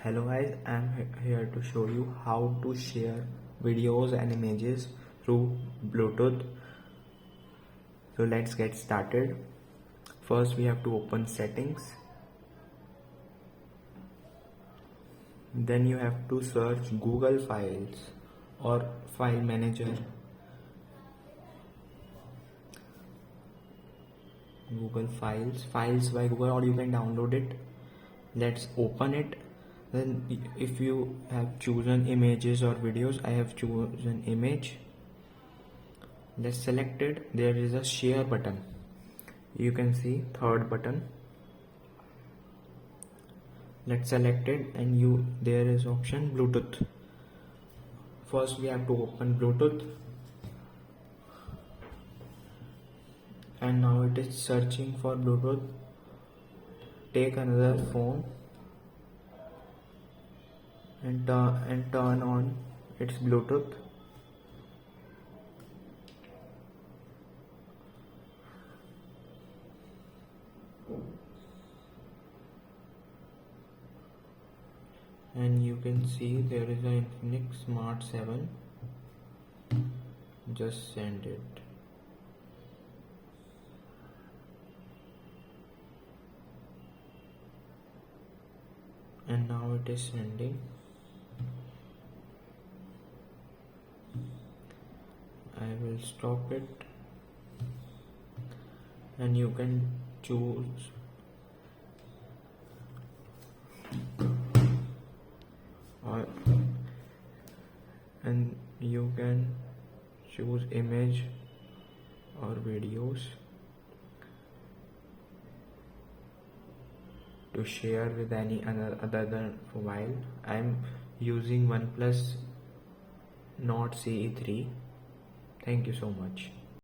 Hello guys, I'm here to show you how to share videos and images through Bluetooth. So let's get started. First we have to open settings. Then you have to search Google Files or File Manager. Google Files by Google, or you can download it. Let's open it. Then if you have chosen images or videos, I have chosen image. Let's select it. There is a share button. You can see third button. Let's select it, and there is option Bluetooth. First we have to open Bluetooth, and now it is searching for Bluetooth. Take another phone and turn on its Bluetooth. And you can see there is an Infinix Smart 7. Just send it. And now it is sending. I will stop it, and you can choose and you can choose image or videos to share with any other than mobile. I'm using OnePlus Nord CE3. Thank you so much.